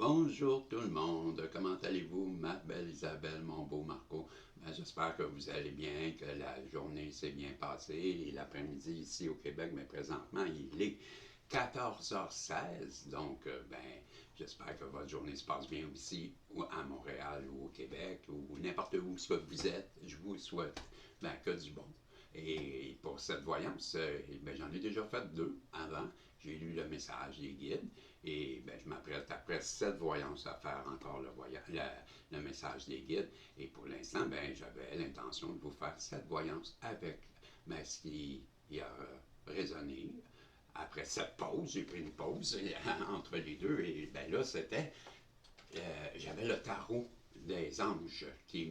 Bonjour tout le monde, comment allez-vous, ma belle Isabelle, mon beau Marco? J'espère que vous allez bien, que la journée s'est bien passée et l'après-midi ici au Québec, mais présentement il est 14h16, donc j'espère que votre journée se passe bien aussi ou à Montréal ou au Québec ou n'importe où ce que vous êtes. Je vous souhaite que du bon. Et pour cette voyance, j'en ai déjà fait deux avant. J'ai lu le message des guides et je m'apprête après cette voyance à faire encore le message des guides. Et pour l'instant, j'avais l'intention de vous faire cette voyance avec ce qui a résonné. Après cette pause, j'ai pris une pause entre les deux et là, j'avais le tarot des anges qui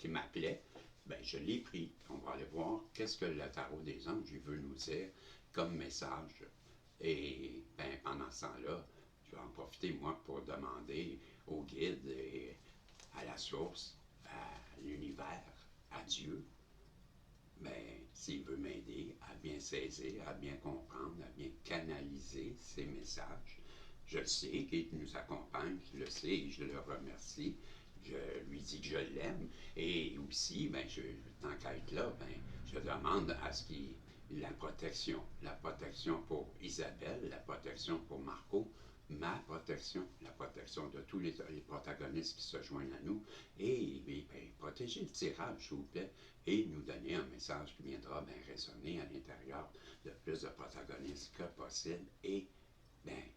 m'appelait. Je l'ai pris. On va aller voir qu'est-ce que le tarot des anges veut nous dire comme message. Et pendant ce temps-là, je vais en profiter, moi, pour demander au guide et à la source, à l'univers, à Dieu, s'il veut m'aider à bien saisir, à bien comprendre, à bien canaliser ces messages. Je le sais qu'il nous accompagne, je le sais et je le remercie. Je lui dis que je l'aime. Et aussi, tant qu'à être là, je demande à ce qu'il la protection pour Isabelle, la protection pour Marco, ma protection, la protection de tous les protagonistes qui se joignent à nous, et protéger le tirage, s'il vous plaît, et nous donner un message qui viendra résonner à l'intérieur de plus de protagonistes que possible, et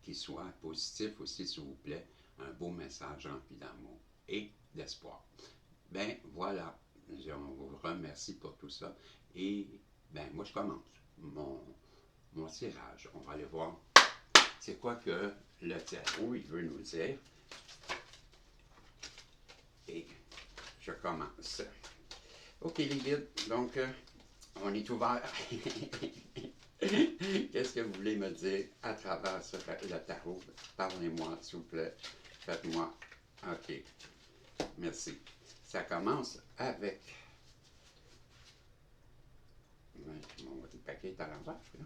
qu'il soit positif aussi, s'il vous plaît, un beau message rempli d'amour et d'espoir. Voilà, on vous remercie pour tout ça, et moi je commence mon tirage. On va aller voir c'est quoi que le tarot il veut nous dire. Et je commence. Ok les guides, donc on est ouvert. Qu'est-ce que vous voulez me dire à travers le tarot? Parlez-moi, s'il vous plaît. Faites-moi. Ok. Merci. Ça commence avec. Mon paquet est à l'envers, là.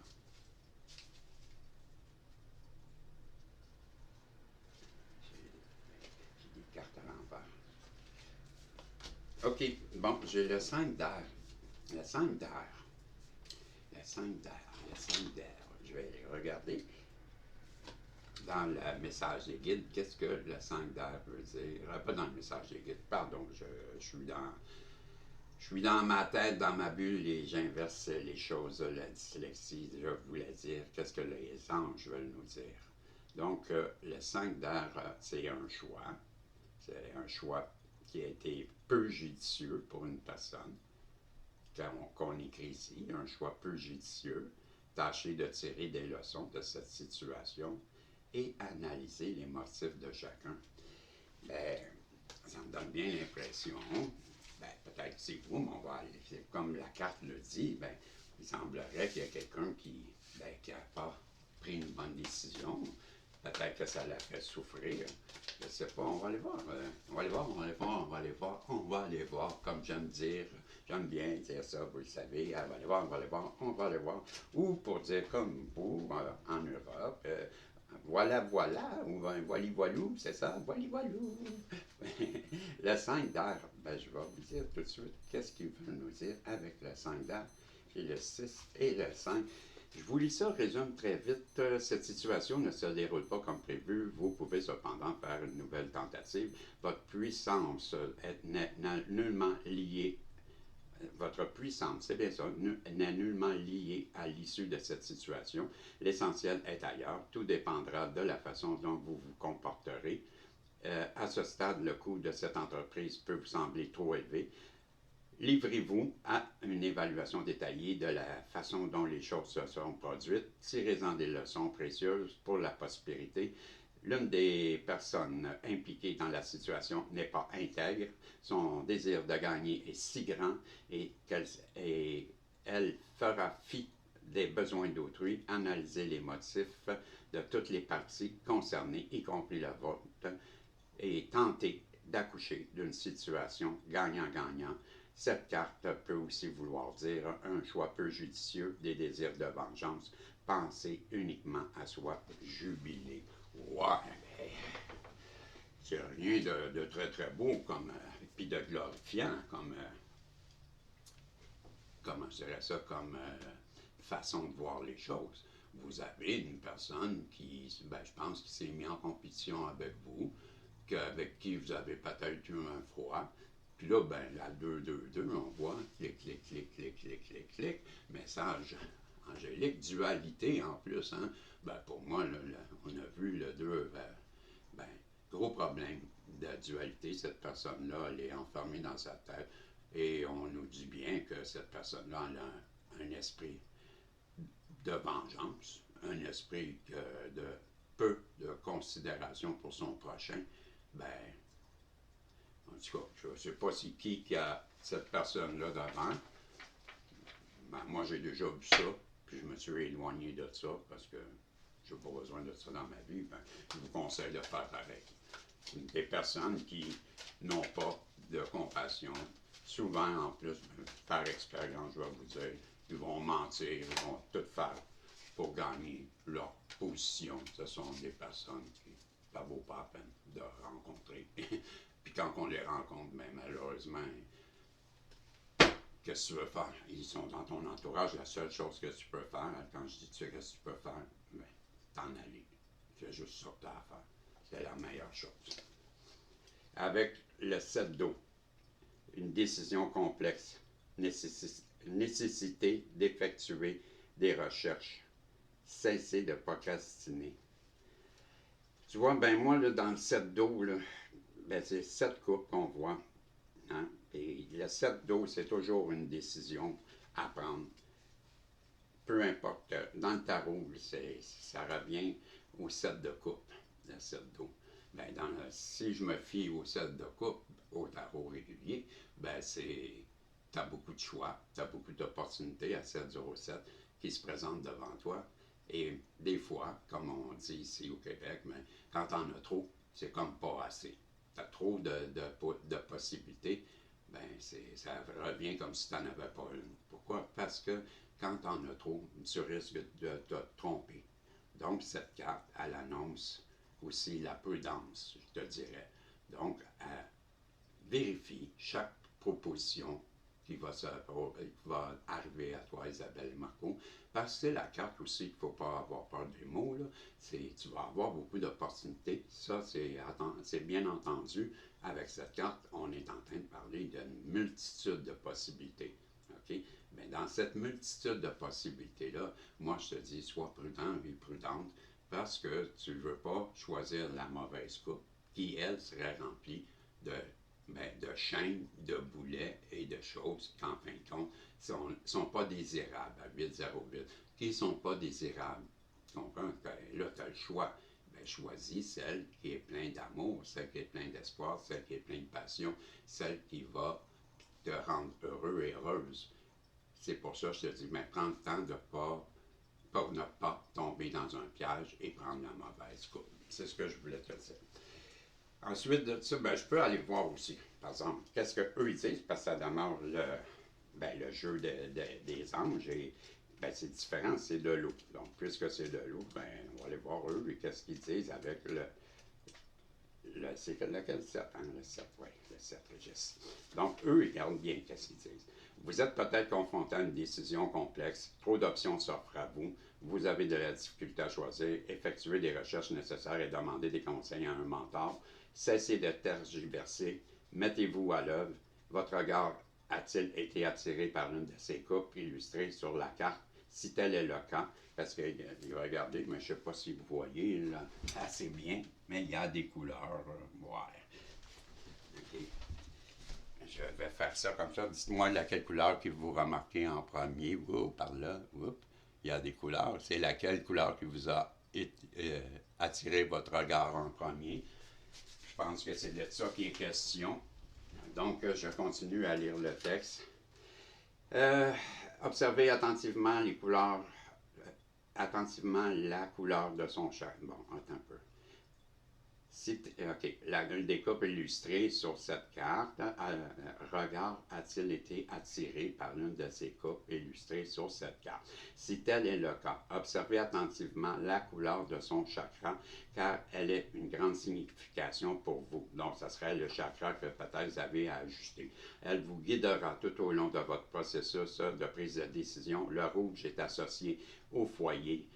J'ai des cartes à l'envers. Ok, bon, j'ai le 5 d'air. Le 5 d'air. Le 5 d'air. Le 5 d'air. Je vais regarder dans le message des guides, qu'est-ce que le 5 d'air veut dire. Pas dans le message des guides, pardon, je suis dans ma tête, dans ma bulle, et j'inverse les choses, la dyslexie. Je voulais dire qu'est-ce que les anges veulent nous dire. Donc, le 5 d'air, c'est un choix. C'est un choix qui a été peu judicieux pour une personne. Qu'on écrit ici, un choix peu judicieux. Tâchez de tirer des leçons de cette situation et analyser les motifs de chacun. Ça me donne bien l'impression, peut-être que c'est vous, mais on va aller, comme la carte le dit, il semblerait qu'il y a quelqu'un qui n'a pas pris une bonne décision. Peut-être que ça l'a fait souffrir. Je ne sais pas, on va aller voir. On va aller voir, on va aller voir, on va aller voir, on va aller voir, comme j'aime dire. J'aime bien dire ça, vous le savez. On va aller voir, on va aller voir, on va aller voir. Ou pour dire comme vous, en Europe, voilà, voilà, ou voili voilou, c'est ça, voili voilou. Le 5 d'air, je vais vous dire tout de suite qu'est-ce qu'il veut nous dire avec le 5 d'air. J'ai le 6 et le 5. Je vous lis ça, résume très vite. Cette situation ne se déroule pas comme prévu. Vous pouvez cependant faire une nouvelle tentative. Votre puissance n'est nullement liée. Votre puissance, c'est bien ça, n'est nullement liée à l'issue de cette situation. L'essentiel est ailleurs. Tout dépendra de la façon dont vous vous comporterez. À ce stade, le coût de cette entreprise peut vous sembler trop élevé. Livrez-vous à une évaluation détaillée de la façon dont les choses se sont produites. Tirez-en des leçons précieuses pour la prospérité. L'une des personnes impliquées dans la situation n'est pas intègre. Son désir de gagner est si grand et elle fera fi des besoins d'autrui. Analysez les motifs de toutes les parties concernées, y compris la vôtre, et tentez d'accoucher d'une situation gagnant-gagnant. Cette carte peut aussi vouloir dire un choix peu judicieux, des désirs de vengeance. Pensez uniquement à soi, jubilé. Ouais, c'est rien de très très beau comme, puis de glorifiant comme, comment je dirais ça, comme façon de voir les choses. Vous avez une personne qui, ben, je pense, qui s'est mis en compétition avec vous, avec qui vous avez peut-être eu un froid. Puis là, ben, à 2-2-2, on voit clic, clic, clic, clic, clic, clic, clic, message angélique, dualité en plus. Hein? Ben, pour moi, là, on a vu le 2, ben, gros problème de dualité. Cette personne-là, elle est enfermée dans sa tête. Et on nous dit bien que cette personne-là a un esprit de vengeance, un esprit de peu de considération pour son prochain. Ben, en tout cas, je ne sais pas si qui a cette personne-là devant. Ben, moi, j'ai déjà vu ça, puis je me suis éloigné de ça parce que je n'ai pas besoin de ça dans ma vie. Ben, je vous conseille de faire pareil. Des personnes qui n'ont pas de compassion, souvent en plus, par expérience, je vais vous dire, ils vont mentir, ils vont tout faire pour gagner leur position. Ce sont des personnes qui ça vaut pas la peine de rencontrer. Puis quand on les rencontre, ben, malheureusement, qu'est-ce que tu veux faire? Ils sont dans ton entourage. La seule chose que tu peux faire, quand je dis tu sais qu'est-ce que tu peux faire, ben, t'en aller. C'est juste ça que tu as à faire. C'est la meilleure chose. Avec le 7 d'eau, une décision complexe, nécessité d'effectuer des recherches, cesser de procrastiner. Tu vois, ben moi, là, dans le 7 d'eau, là, ben, c'est 7 coupes qu'on voit. Hein? Et le 7 d'eau, c'est toujours une décision à prendre. Peu importe. Dans le tarot, ça revient au 7 de coupe, le 7 d'eau. Ben, si je me fie au 7 de coupe, au tarot régulier, ben tu as beaucoup de choix, tu as beaucoup d'opportunités à 707 qui se présentent devant toi. Et des fois, comme on dit ici au Québec, ben, quand tu en as trop, c'est comme pas assez. Tu as trop de possibilités, ben ça revient comme si tu n'en avais pas une. Pourquoi? Parce que quand tu en as trop, tu risques de te tromper. Donc, cette carte, elle annonce aussi la prudence, je te dirais. Donc, vérifie chaque proposition qui va arriver à toi, Isabelle Marco, parce que c'est la carte aussi qu'il ne faut pas avoir peur des mots. Là. Tu vas avoir beaucoup d'opportunités. Ça, c'est bien entendu. Avec cette carte, on est en train de parler d'une multitude de possibilités. Okay? Mais dans cette multitude de possibilités-là, moi, je te dis, sois prudent et prudente, parce que tu ne veux pas choisir la mauvaise coupe, qui, elle, serait remplie de chaînes, de boulets et de choses qui, en fin de compte, ne sont pas désirables à 808, qui ne sont pas désirables. Tu comprends? Là, tu as le choix. Ben, choisis celle qui est pleine d'amour, celle qui est pleine d'espoir, celle qui est pleine de passion, celle qui va te rendre heureux et heureuse. C'est pour ça que je te dis, mais prends le temps de ne pas tomber dans un piège et prendre la mauvaise coupe. C'est ce que je voulais te dire. Ensuite de ça, ben, je peux aller voir aussi, par exemple, qu'est-ce qu'eux disent, parce que ça demeure le jeu des anges, et ben, c'est différent, c'est de l'eau. Donc, puisque c'est de l'eau, ben, on va aller voir eux, et qu'est-ce qu'ils disent avec c'est lequel 7, hein? Le 7, oui, le 7 registre. Donc, eux, ils regardent bien qu'est-ce qu'ils disent. Vous êtes peut-être confronté à une décision complexe, trop d'options s'offrent à vous, vous avez de la difficulté à choisir, effectuez des recherches nécessaires et demandez des conseils à un mentor, cessez de tergiverser, mettez-vous à l'œuvre, votre regard a-t-il été attiré par l'une de ces coupes illustrées sur la carte, si tel est le cas, parce que regardez, mais je ne sais pas si vous voyez là, assez bien, mais il y a des couleurs noires. Okay. Je vais faire ça comme ça. Dites-moi laquelle couleur que vous remarquez en premier. Par là. Il y a des couleurs. C'est laquelle couleur qui vous a attiré votre regard en premier. Je pense que c'est de ça qui est question. Donc, je continue à lire le texte. Observez attentivement les couleurs, attentivement la couleur de son chat. Bon, attends un peu. OK, la découpe illustrée sur cette carte, regard a-t-il été attiré par l'une de ces coupes illustrées sur cette carte? Si tel est le cas, observez attentivement la couleur de son chakra, car elle est une grande signification pour vous. Donc, ce serait le chakra que peut-être vous avez à ajuster. Elle vous guidera tout au long de votre processus de prise de décision. Le rouge est associé au foyer,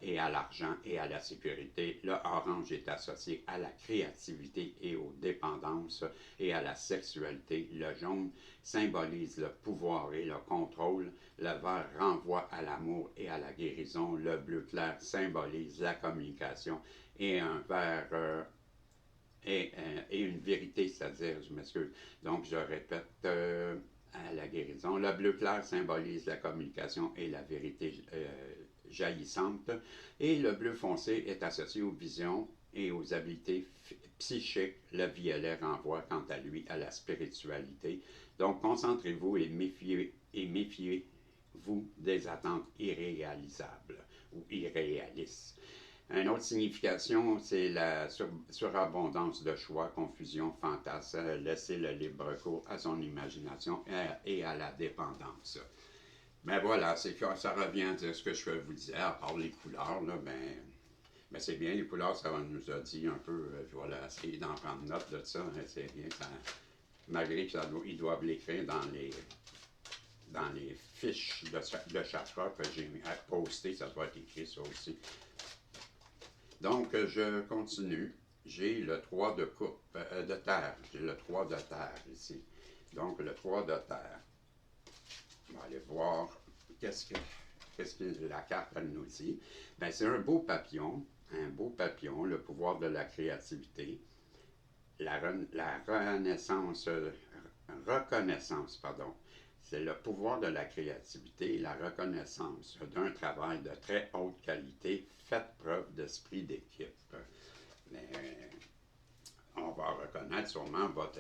et à l'argent et à la sécurité. Le orange est associé à la créativité et aux dépendances et à la sexualité. Le jaune symbolise le pouvoir et le contrôle. Le vert renvoie à l'amour et à la guérison. Le bleu clair symbolise la communication et un vert et une vérité, c'est-à-dire, je m'excuse, donc je répète, à la guérison. Le bleu clair symbolise la communication et la vérité jaillissante, et le bleu foncé est associé aux visions et aux habiletés psychiques. Le violet renvoie quant à lui à la spiritualité. Donc concentrez-vous et méfiez-vous des attentes irréalisables ou irréalistes. Une autre signification, c'est la surabondance de choix, confusion, fantasme, laisser le libre cours à son imagination et à la dépendance. Mais voilà, c'est que ça revient à dire ce que je vous disais, à part les couleurs, là, ben c'est bien, les couleurs, ça nous a dit un peu, je vais essayer d'en prendre note de ça, hein, c'est bien, ça, malgré qu'ils doivent l'écrire dans les fiches de chakra que j'ai postées, ça doit être écrit ça aussi. Donc, je continue. J'ai le 3 de coupe, de terre. J'ai le 3 de terre ici. Donc, le 3 de terre. On va aller voir qu'est-ce que la carte elle nous dit. Ben, c'est un beau papillon, le pouvoir de la créativité, la reconnaissance, pardon. C'est le pouvoir de la créativité et la reconnaissance d'un travail de très haute qualité. Faites preuve d'esprit d'équipe. Mais, on va reconnaître sûrement votre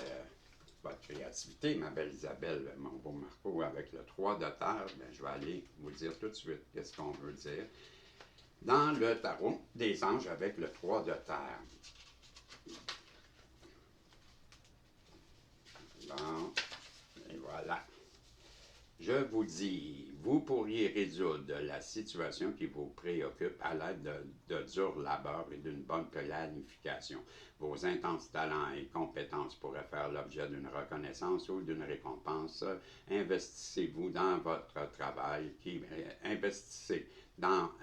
créativité, ma belle Isabelle, mon beau Marco, avec le 3 de terre. Bien, je vais aller vous dire tout de suite qu'est-ce qu'on veut dire. Dans le tarot des anges avec le 3 de terre. Bon, et voilà. Je vous dis, vous pourriez résoudre la situation qui vous préoccupe à l'aide de dur labeur et d'une bonne planification. Vos intenses talents et compétences pourraient faire l'objet d'une reconnaissance ou d'une récompense. Investissez-vous dans votre travail,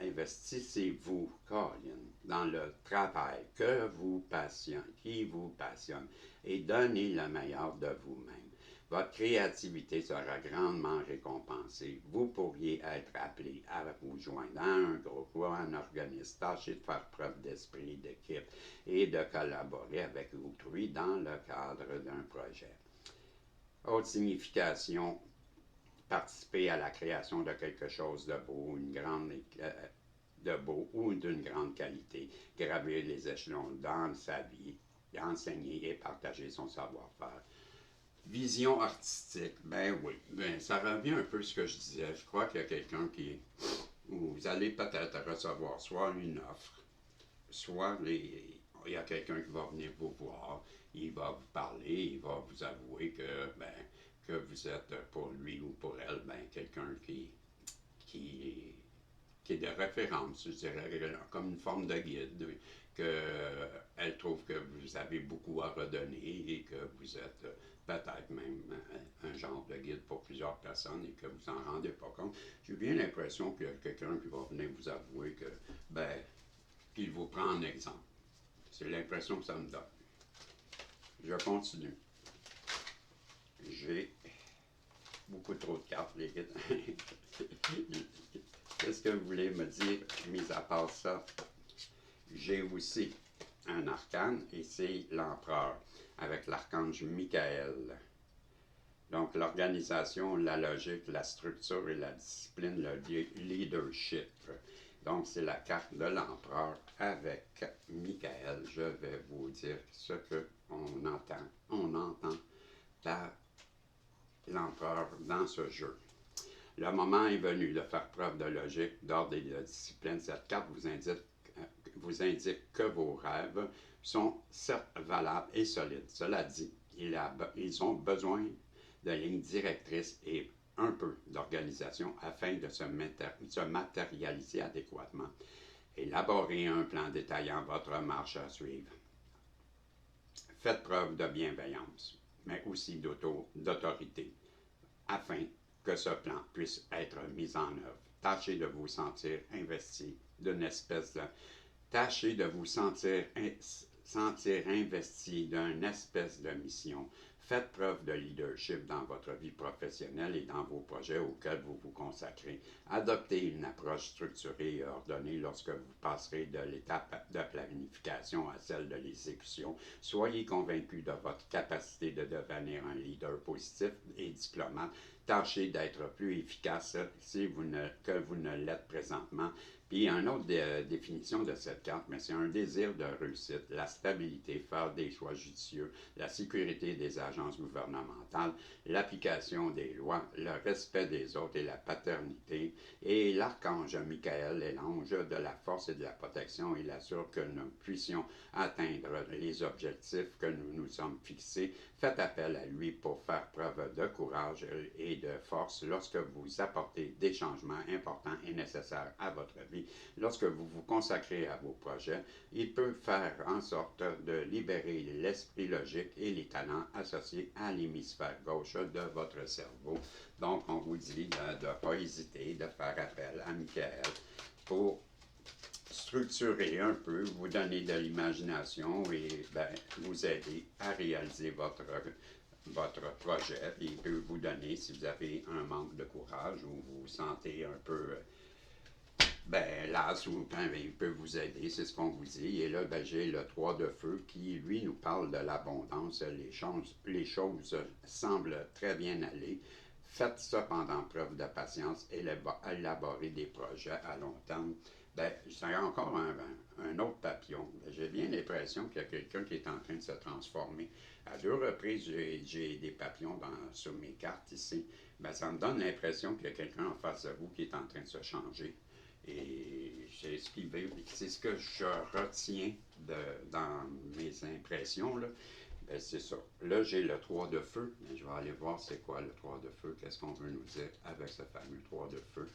investissez-vous, Colin, dans le travail qui vous passionne, et donnez le meilleur de vous-même. Votre créativité sera grandement récompensée. Vous pourriez être appelé à vous joindre à un groupe ou à un organisme. Tâchez de faire preuve d'esprit d'équipe et de collaborer avec autrui dans le cadre d'un projet. Autre signification, participer à la création de quelque chose de beau, ou d'une grande qualité, gravir les échelons dans sa vie, enseigner et partager son savoir-faire. Vision artistique, ben oui, ça revient un peu à ce que je disais. Je crois qu'il y a quelqu'un vous allez peut-être recevoir soit une offre, soit il y a quelqu'un qui va venir vous voir, il va vous parler, il va vous avouer que vous êtes pour lui ou pour elle, quelqu'un qui est de référence, je dirais, comme une forme de guide, qu'elle trouve que vous avez beaucoup à redonner et que vous êtes peut-être même un genre de guide pour plusieurs personnes et que vous en rendez pas compte. J'ai bien l'impression qu'il y a quelqu'un qui va venir vous avouer qu'il vous prend en exemple. C'est l'impression que ça me donne. Je continue. J'ai beaucoup trop de cartes, les guides. Qu'est-ce que vous voulez me dire, mis à part ça? J'ai aussi un arcane et c'est l'empereur avec l'archange Michael. Donc l'organisation, la logique, la structure et la discipline, le leadership. Donc c'est la carte de l'empereur avec Michael. Je vais vous dire ce qu'on entend. On entend par l'empereur dans ce jeu. Le moment est venu de faire preuve de logique, d'ordre et de discipline. Cette carte vous indique vous indique que vos rêves sont certes valables et solides. Cela dit, ils ont besoin de lignes directrices et un peu d'organisation afin de se matérialiser adéquatement. Élaborez un plan détaillant votre marche à suivre. Faites preuve de bienveillance, mais aussi d'autorité, afin que ce plan puisse être mis en œuvre. Tâchez de vous sentir investi d'une espèce de... Tâchez de vous sentir investi d'une espèce de mission. Faites preuve de leadership dans votre vie professionnelle et dans vos projets auxquels vous vous consacrez. Adoptez une approche structurée et ordonnée lorsque vous passerez de l'étape de planification à celle de l'exécution. Soyez convaincus de votre capacité de devenir un leader positif et diplomate. Tâchez d'être plus efficace que vous ne l'êtes présentement. Puis, une autre définition de cette carte, mais c'est un désir de réussite, la stabilité, faire des choix judicieux, la sécurité des agences gouvernementales, l'application des lois, le respect des autres et la paternité. Et l'archange Michael est l'ange de la force et de la protection. Il assure que nous puissions atteindre les objectifs que nous nous sommes fixés. Faites appel à lui pour faire preuve de courage et de force lorsque vous apportez des changements importants et nécessaires à votre vie. Lorsque vous vous consacrez à vos projets, il peut faire en sorte de libérer l'esprit logique et les talents associés à l'hémisphère gauche de votre cerveau. Donc, on vous dit de ne pas hésiter, de faire appel à Michael pour structurer un peu, vous donner de l'imagination et vous aider à réaliser votre projet. Il peut vous donner, si vous avez un manque de courage ou vous vous sentez un peu las ou il peut vous aider, c'est ce qu'on vous dit. Et là, j'ai le 3 de feu qui, lui, nous parle de l'abondance. Les choses semblent très bien aller. Faites cependant preuve de patience et élaborez des projets à long terme. C'est encore un autre papillon. J'ai bien l'impression qu'il y a quelqu'un qui est en train de se transformer. À 2 reprises, j'ai des papillons sur mes cartes ici. Ça me donne l'impression qu'il y a quelqu'un en face de vous qui est en train de se changer. Et c'est ce que je retiens dans mes impressions, là. C'est ça. Là, j'ai le 3 de feu. Je vais aller voir c'est quoi le 3 de feu. Qu'est-ce qu'on veut nous dire avec ce fameux 3 de feu.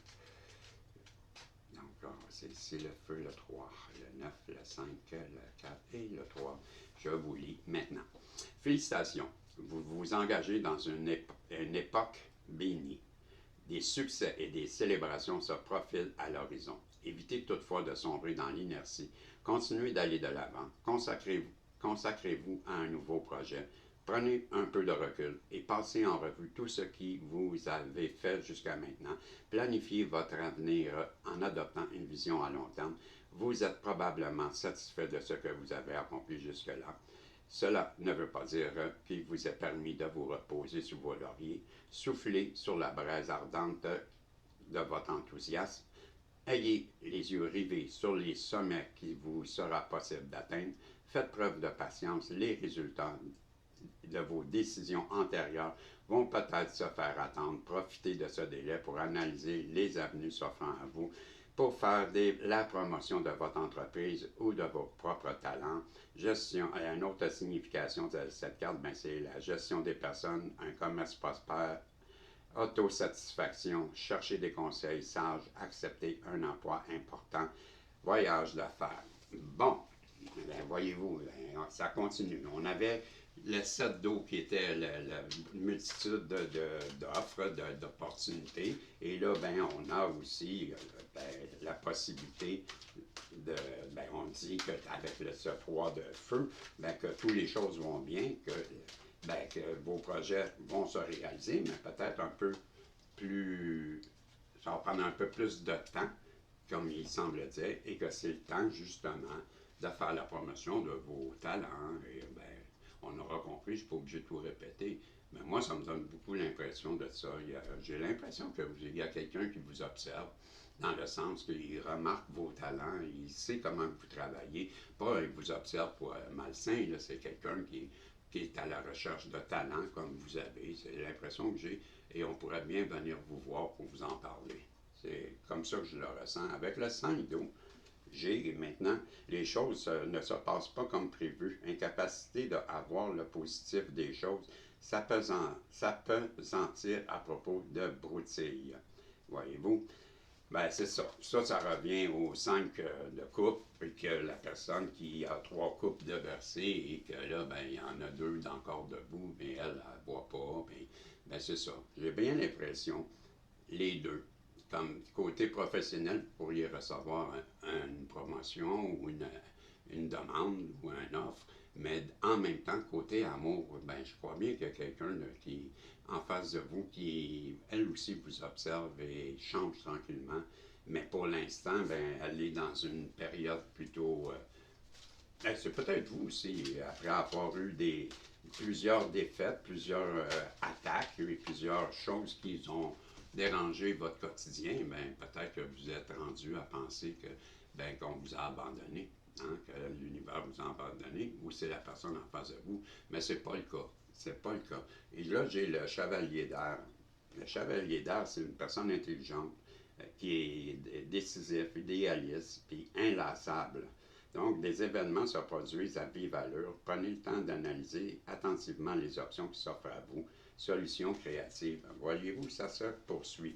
Donc, c'est ici le feu, le 3, le 9, le 5, le 4 et le 3. Je vous lis maintenant. Félicitations. Vous vous engagez dans une époque bénie. Des succès et des célébrations se profilent à l'horizon. Évitez toutefois de sombrer dans l'inertie. Continuez d'aller de l'avant. Consacrez-vous à un nouveau projet. Prenez un peu de recul et passez en revue tout ce que vous avez fait jusqu'à maintenant. Planifiez votre avenir en adoptant une vision à long terme. Vous êtes probablement satisfait de ce que vous avez accompli jusque-là. Cela ne veut pas dire qu'il vous est permis de vous reposer sur vos lauriers. Soufflez sur la braise ardente de votre enthousiasme. Ayez les yeux rivés sur les sommets qu'il vous sera possible d'atteindre. Faites preuve de patience. Les résultats de vos décisions antérieures vont peut-être se faire attendre. Profitez de ce délai pour analyser les avenues s'offrant à vous, pour faire la promotion de votre entreprise ou de vos propres talents. Gestion, et une autre signification de cette carte, c'est la gestion des personnes, un commerce prospère, autosatisfaction, chercher des conseils sages, accepter un emploi important, voyage d'affaires. Bon, voyez-vous, ça continue. On avait le 7 d'eau qui était la multitude d'offres, d'opportunités. Et là, on a aussi la possibilité de, on dit qu'avec ce 3 de feu, que toutes les choses vont bien, que vos projets vont se réaliser, mais peut-être un peu plus, ça va prendre un peu plus de temps, comme il semble dire, et que c'est le temps, justement, de faire la promotion de vos talents. Et on aura compris, je ne suis pas obligé de tout répéter, mais moi, ça me donne beaucoup l'impression de ça. J'ai l'impression qu'il y a quelqu'un qui vous observe, dans le sens qu'il remarque vos talents, il sait comment vous travaillez, pas il vous observe pour malsain, c'est quelqu'un qui est à la recherche de talents comme vous avez. C'est l'impression que j'ai, et on pourrait bien venir vous voir pour vous en parler. C'est comme ça que je le ressens. Avec le 5 d'eau, J'ai maintenant, les choses ne se passent pas comme prévu. Incapacité d'avoir le positif des choses, ça peut sentir à propos de broutilles. Voyez-vous? Ben, c'est ça. Ça revient aux 5 de coupe, puis que la personne qui a 3 coupes de versée et que là, ben, il y en a 2 encore debout, mais elle ne boit pas. Puis, ben, c'est ça. J'ai bien l'impression, les deux. Comme côté professionnel, vous pourriez recevoir une promotion ou une demande ou une offre, mais en même temps, côté amour, ben, je crois bien qu'il y a quelqu'un qui en face de vous qui, elle aussi, vous observe et change tranquillement. Mais pour l'instant, ben, elle est dans une période plutôt. C'est peut-être vous aussi, après avoir eu plusieurs défaites, plusieurs attaques et plusieurs choses qui ont dérangé votre quotidien, ben, peut-être que vous êtes rendu à penser que ben, qu'on vous a abandonné, hein, que l'univers vous a abandonné, ou c'est la personne en face de vous, mais c'est pas le cas. C'est pas le cas. Et là, j'ai le chevalier d'air. Le chevalier d'air, c'est une personne intelligente qui est décisif, idéaliste, puis inlassable. Donc, des événements se produisent à vive allure. Prenez le temps d'analyser attentivement les options qui s'offrent à vous. Solutions créatives. Voyez-vous, ça se poursuit.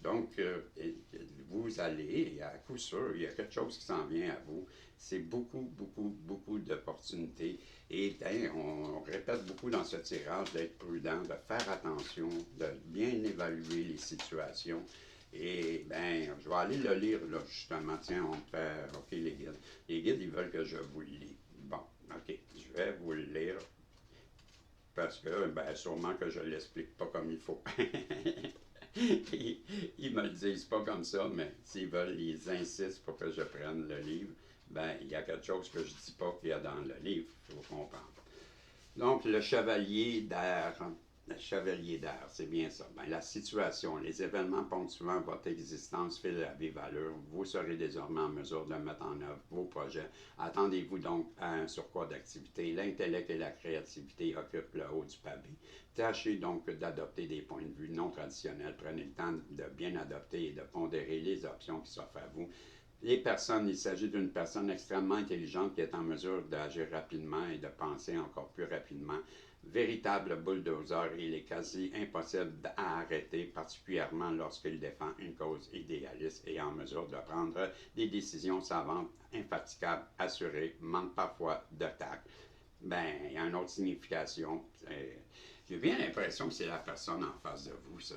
Donc, vous allez, à coup sûr, il y a quelque chose qui s'en vient à vous. C'est beaucoup, beaucoup, beaucoup d'opportunités. Et on répète beaucoup dans ce tirage d'être prudent, de faire attention, de bien évaluer les situations. Et ben, je vais aller le lire, là, justement. Tiens, on fait, OK, les guides. Les guides, ils veulent que je vous le lis. Bon, OK, je vais vous le lire parce que, ben, sûrement que je ne l'explique pas comme il faut. Ils me le disent pas comme ça, mais s'ils veulent, ils insistent pour que je prenne le livre. Ben, il y a quelque chose que je dis pas qu'il y a dans le livre, il faut comprendre. Donc, le chevalier d'air. Le chevalier d'air, c'est bien ça. Ben, la situation, les événements ponctuant votre existence filent à vive allure. Vous serez désormais en mesure de mettre en œuvre vos projets. Attendez-vous donc à un surcroît d'activité. L'intellect et la créativité occupent le haut du pavé. Tâchez donc d'adopter des points de vue non traditionnels. Prenez le temps de bien adopter et de pondérer les options qui s'offrent à vous. Les personnes, il s'agit d'une personne extrêmement intelligente qui est en mesure d'agir rapidement et de penser encore plus rapidement. Véritable bulldozer, il est quasi impossible à arrêter, particulièrement lorsqu'il défend une cause idéaliste et en mesure de prendre des décisions savantes, infatigables, assurées, manque parfois de tact. Ben, il y a une autre signification. J'ai bien l'impression que c'est la personne en face de vous, ça.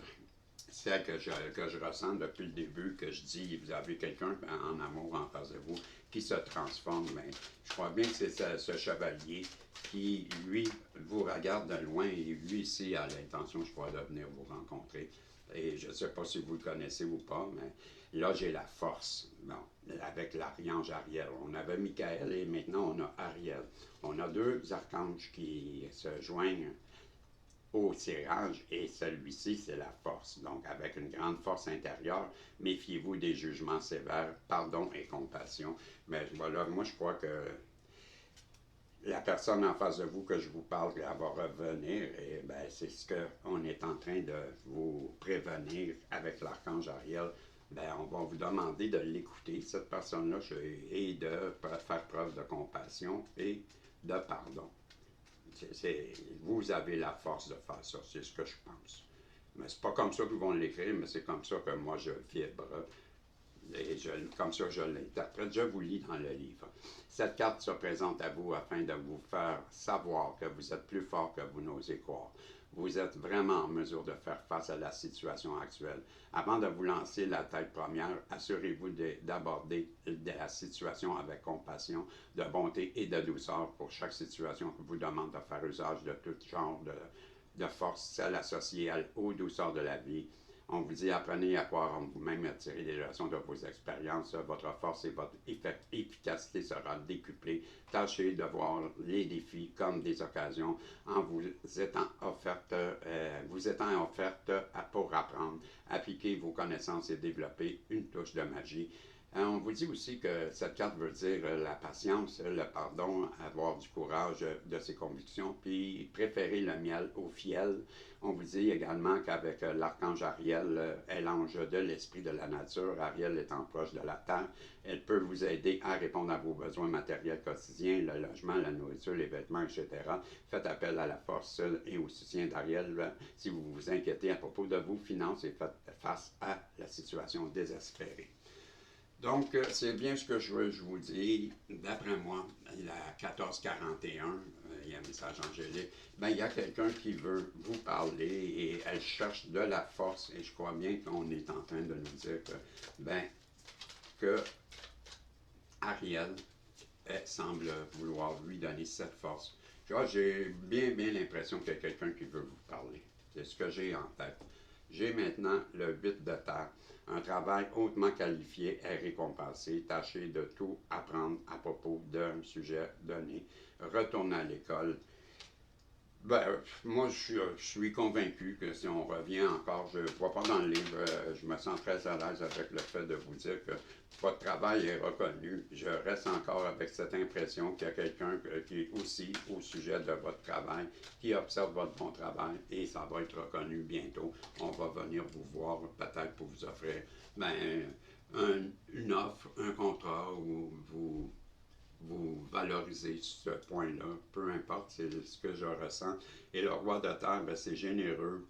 C'est que je ressens depuis le début, que je dis, vous avez quelqu'un en amour en face de vous qui se transforme. Mais je crois bien que c'est ce chevalier qui, lui, vous regarde de loin et lui ici a l'intention, je crois, de venir vous rencontrer. Et je ne sais pas si vous le connaissez ou pas, mais là, j'ai la force. Bon, avec l'archange Ariel. On avait Michael et maintenant on a Ariel. On a deux archanges qui se joignent au tirage et celui-ci, c'est la force. Donc, avec une grande force intérieure, méfiez-vous des jugements sévères, pardon et compassion. Mais voilà, moi, je crois que la personne en face de vous que je vous parle, elle va revenir et ben, c'est ce qu'on est en train de vous prévenir avec l'archange Ariel. Ben, on va vous demander de l'écouter, cette personne-là, et de faire preuve de compassion et de pardon. Vous avez la force de faire ça, c'est ce que je pense. Mais c'est pas comme ça qu'ils vont l'écrire, mais c'est comme ça que moi je vibre. Et comme ça je l'interprète. Je vous lis dans le livre. Cette carte se présente à vous afin de vous faire savoir que vous êtes plus fort que vous n'osez croire. Vous êtes vraiment en mesure de faire face à la situation actuelle. Avant de vous lancer la tête première, assurez-vous d'aborder la situation avec compassion, de bonté et de douceur pour chaque situation qui vous demande de faire usage de tout genre de force, celle associée aux douceurs de la vie. On vous dit, apprenez à croire en vous-même et à tirer des leçons de vos expériences. Votre force et votre efficacité sera décuplée. Tâchez de voir les défis comme des occasions en vous étant offerte pour apprendre. Appliquez vos connaissances et développer une touche de magie. On vous dit aussi que cette carte veut dire la patience, le pardon, avoir du courage de ses convictions, puis préférer le miel au fiel. On vous dit également qu'avec l'archange Ariel, est l'ange de l'esprit de la nature. Ariel étant proche de la terre, elle peut vous aider à répondre à vos besoins matériels quotidiens, le logement, la nourriture, les vêtements, etc. Faites appel à la force et au soutien d'Ariel si vous vous inquiétez à propos de vos finances et faites face à la situation désespérée. Donc, c'est bien ce que je vous dis. D'après moi, la 1441, il y a un message angélique, ben, il y a quelqu'un qui veut vous parler et elle cherche de la force. Et je crois bien qu'on est en train de nous dire que, ben, que Ariel semble vouloir lui donner cette force. J'ai bien l'impression qu'il y a quelqu'un qui veut vous parler. C'est ce que j'ai en tête. J'ai maintenant le 8 de terre. Un travail hautement qualifié est récompensé. Tâchez de tout apprendre à propos d'un sujet donné. Retournez à l'école. Ben, moi, je suis convaincu que si on revient encore, je ne vois pas dans le livre, je me sens très à l'aise avec le fait de vous dire que votre travail est reconnu. Je reste encore avec cette impression qu'il y a quelqu'un qui est aussi au sujet de votre travail, qui observe votre bon travail et ça va être reconnu bientôt. On va venir vous voir peut-être pour vous offrir une offre, un contrat où vous valorisez ce point-là, peu importe, c'est ce que je ressens. Et le roi de terre, ben, c'est généreux,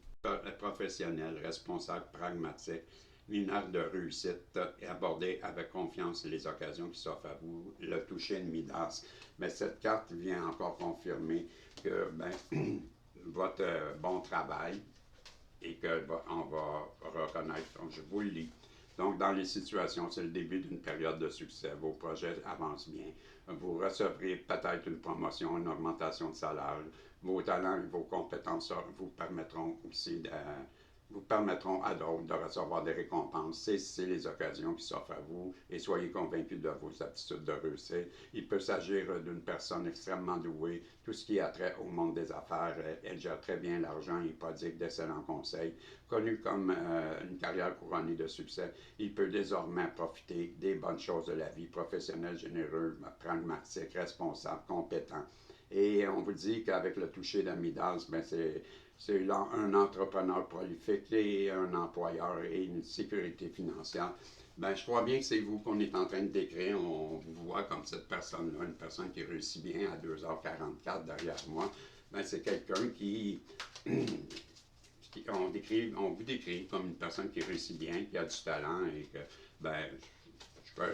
professionnel, responsable, pragmatique, lunaire de réussite et aborder avec confiance les occasions qui s'offrent à vous, le toucher de Midas. Mais cette carte vient encore confirmer que ben, votre bon travail et qu'on va reconnaître, je vous le lis. Donc, dans les situations, c'est le début d'une période de succès. Vos projets avancent bien. Vous recevrez peut-être une promotion, une augmentation de salaire. Vos talents et vos compétences vous permettront aussi vous permettront à d'autres de recevoir des récompenses. Saisissez les occasions qui s'offrent à vous et soyez convaincus de vos aptitudes de réussir. Il peut s'agir d'une personne extrêmement douée. Tout ce qui a trait au monde des affaires, elle gère très bien l'argent et prodigue d'excellents conseils. Connu comme une carrière couronnée de succès, il peut désormais profiter des bonnes choses de la vie, professionnel, généreux, pragmatique, responsable, compétent. Et on vous dit qu'avec le toucher d'Amidas, ben c'est un entrepreneur prolifique et un employeur et une sécurité financière. Ben, je crois bien que c'est vous qu'on est en train de décrire. On vous voit comme cette personne-là, une personne qui réussit bien à 2h44 derrière moi. Ben, c'est quelqu'un qui, on vous décrit comme une personne qui réussit bien, qui a du talent et que, ben,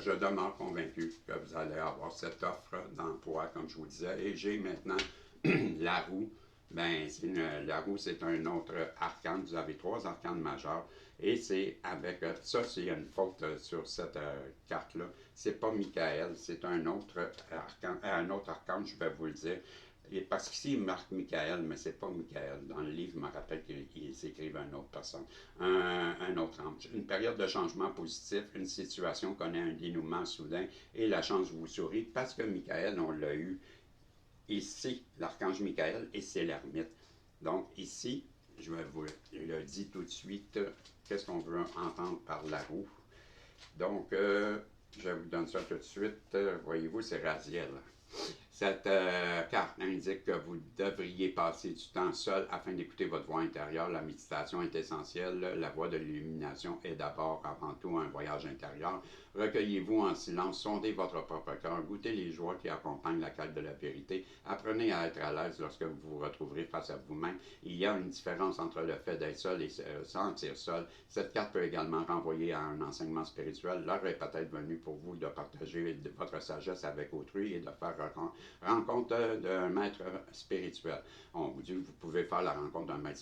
je demeure convaincu que vous allez avoir cette offre d'emploi, comme je vous disais. Et j'ai maintenant la roue. Ben, la roue, c'est un autre arcane. Vous avez 3 arcanes majeurs. Et c'est avec ça, c'est une faute sur cette carte-là. C'est pas Michael, c'est un autre arcane, je vais vous le dire. Et parce qu'ici, il marque Michael, mais c'est pas Michael. Dans le livre, je me rappelle qu'il s'écrivait à une autre personne, un autre ange. Une période de changement positif, une situation connaît un dénouement soudain et la chance vous sourit parce que Michael, on l'a eu ici, l'archange Michael, et c'est l'ermite. Donc ici, je vous le dis tout de suite, qu'est-ce qu'on veut entendre par la roue. Donc, je vous donne ça tout de suite. Voyez-vous, c'est Raziel. Cette carte indique que vous devriez passer du temps seul afin d'écouter votre voix intérieure. La méditation est essentielle. La voie de l'illumination est d'abord, avant tout, un voyage intérieur. Recueillez-vous en silence, sondez votre propre cœur, goûtez les joies qui accompagnent la quête de la vérité. Apprenez à être à l'aise lorsque vous vous retrouverez face à vous-même. Il y a une différence entre le fait d'être seul et se sentir seul. Cette carte peut également renvoyer à un enseignement spirituel. L'heure est peut-être venue pour vous de partager votre sagesse avec autrui et de faire rencontre d'un maître spirituel. On vous dit que vous pouvez faire la rencontre d'un maître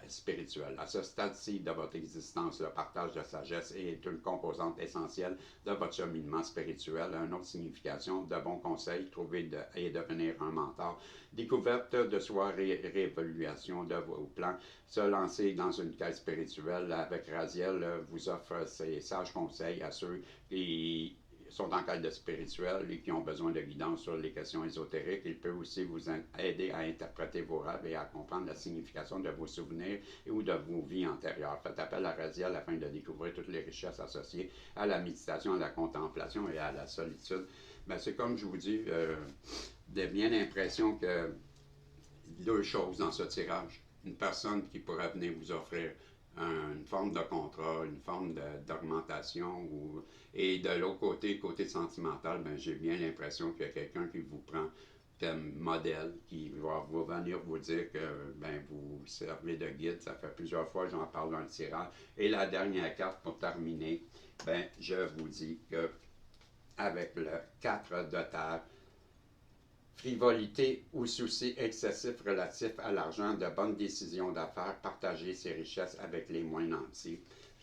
spirituel. À ce stade-ci de votre existence, le partage de sagesse est une composante essentielle de votre cheminement spirituel. Une autre signification, de bons conseils, trouver et devenir un mentor. Découverte de soi, réévaluation de vos plans. Se lancer dans une quête spirituelle avec Raziel vous offre ses sages conseils à ceux qui sont en quête de spirituel et qui ont besoin de guidance sur les questions ésotériques. Il peut aussi vous aider à interpréter vos rêves et à comprendre la signification de vos souvenirs et ou de vos vies antérieures. Faites appel à Raziel afin de découvrir toutes les richesses associées à la méditation, à la contemplation et à la solitude. Ben, c'est comme je vous dis, j'ai bien l'impression que deux choses dans ce tirage. Une personne qui pourrait venir vous offrir une forme de contrat, une forme d'augmentation, et de l'autre côté, côté sentimental, ben, j'ai bien l'impression qu'il y a quelqu'un qui vous prend comme modèle, qui va venir vous dire que ben, vous servez de guide. Ça fait plusieurs fois que j'en parle dans le tirage. Et la dernière carte pour terminer, ben, je vous dis que avec le 4 de terre, frivolité ou soucis excessifs relatifs à l'argent, de bonnes décisions d'affaires, partager ses richesses avec les moins nantis.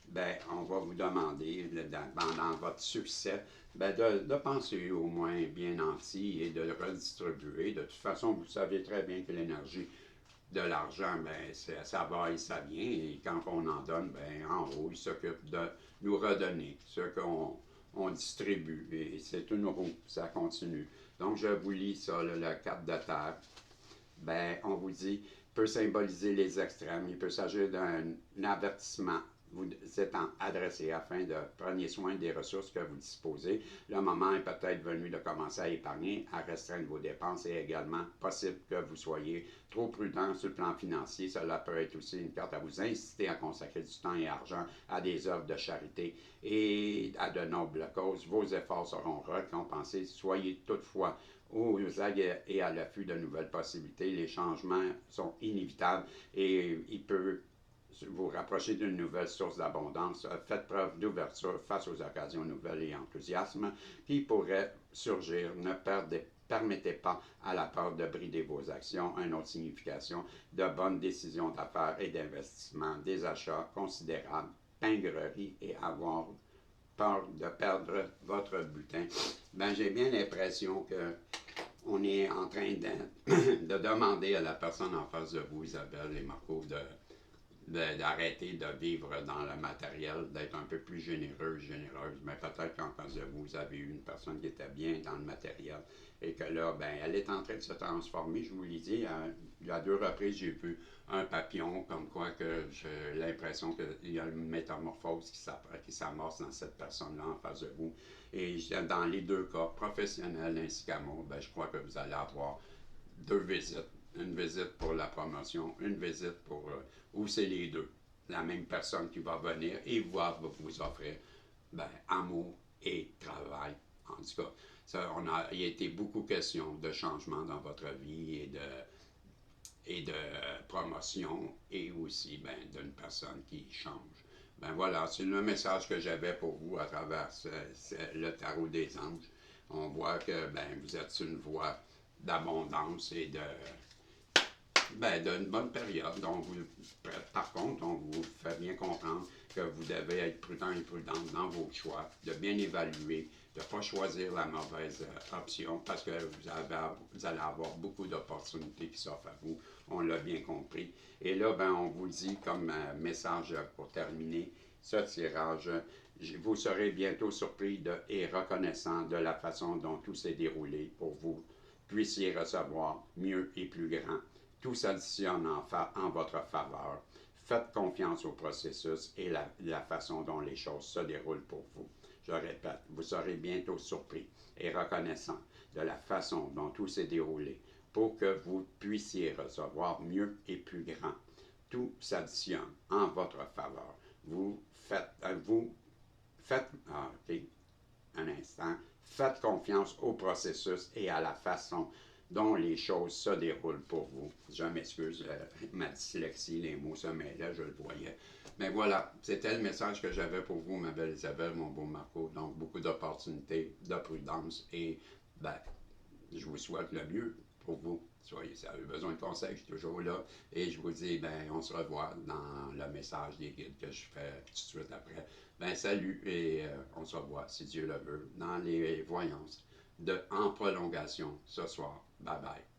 Ben, on va vous demander, dans votre succès, ben de penser au moins bien nanti et de le redistribuer. De toute façon, vous savez très bien que l'énergie de l'argent, ben, ça va et ça vient. Et quand on en donne, ben, en haut, il s'occupe de nous redonner ce qu'on distribue. Et c'est une roue, ça continue. Donc, je vous lis ça, là, la carte de terre. Ben, on vous dit, peut symboliser les extrêmes. Il peut s'agir d'un avertissement vous étant adressé afin de prendre soin des ressources que vous disposez. Le moment est peut-être venu de commencer à épargner, à restreindre vos dépenses et également possible que vous soyez trop prudent sur le plan financier. Cela peut être aussi une carte à vous inciter à consacrer du temps et argent à des œuvres de charité et à de nobles causes. Vos efforts seront récompensés. Soyez toutefois aux aguets et à l'affût de nouvelles possibilités. Les changements sont inévitables et il peut vous rapprocher d'une nouvelle source d'abondance. Faites preuve d'ouverture face aux occasions nouvelles et enthousiasme qui pourraient surgir. Ne permettez pas à la peur de brider vos actions. Une autre signification, de bonnes décisions d'affaires et d'investissement, des achats considérables, pingrerie et avoir peur de perdre votre butin. Ben, j'ai bien l'impression que on est en train de demander à la personne en face de vous, Isabelle et Marco, d'arrêter de vivre dans le matériel, d'être un peu plus généreuse. Mais peut-être qu'en face de vous, vous avez eu une personne qui était bien dans le matériel et que là, ben, elle est en train de se transformer. Je vous l'ai dit, à 2 reprises, j'ai vu un papillon, comme quoi que j'ai l'impression qu'il y a une métamorphose qui s'amorce dans cette personne-là en face de vous. Et dans les 2 cas, professionnel ainsi qu'amour, ben, je crois que vous allez avoir 2 visites. Une visite pour la promotion, une visite pour... ou c'est les 2. La même personne qui va venir et va vous offrir ben, amour et travail. En tout cas, il y a été beaucoup question de changement dans votre vie et de promotion et aussi ben, d'une personne qui change. Ben voilà, c'est le message que j'avais pour vous à travers le tarot des anges. On voit que ben, vous êtes sur une voie d'abondance et d'une bonne période. Donc, par contre, on vous fait bien comprendre que vous devez être prudent et prudente dans vos choix, de bien évaluer, de ne pas choisir la mauvaise option parce que vous allez avoir beaucoup d'opportunités qui s'offrent à vous. On l'a bien compris. Et là, ben, on vous dit comme message pour terminer ce tirage, vous serez bientôt surpris et reconnaissant de la façon dont tout s'est déroulé pour vous puissiez recevoir mieux et plus grand. Tout s'additionne en votre faveur. Faites confiance au processus et la façon dont les choses se déroulent pour vous. Je répète, vous serez bientôt surpris et reconnaissant de la façon dont tout s'est déroulé pour que vous puissiez recevoir mieux et plus grand. Tout s'additionne en votre faveur. Vous faites un instant, faites confiance au processus et à la façon dont les choses se déroulent pour vous. Je m'excuse, ma dyslexie, les mots se mêlaient, je le voyais. Mais voilà, c'était le message que j'avais pour vous, ma belle Isabelle, mon beau Marco. Donc, beaucoup d'opportunités, de prudence et ben, je vous souhaite le mieux pour vous. Soyez, si vous avez besoin de conseils, je suis toujours là. Et je vous dis, ben, on se revoit dans le message des guides que je fais tout de suite après. Ben, salut et on se revoit, si Dieu le veut, dans les voyances en prolongation ce soir. Bye bye.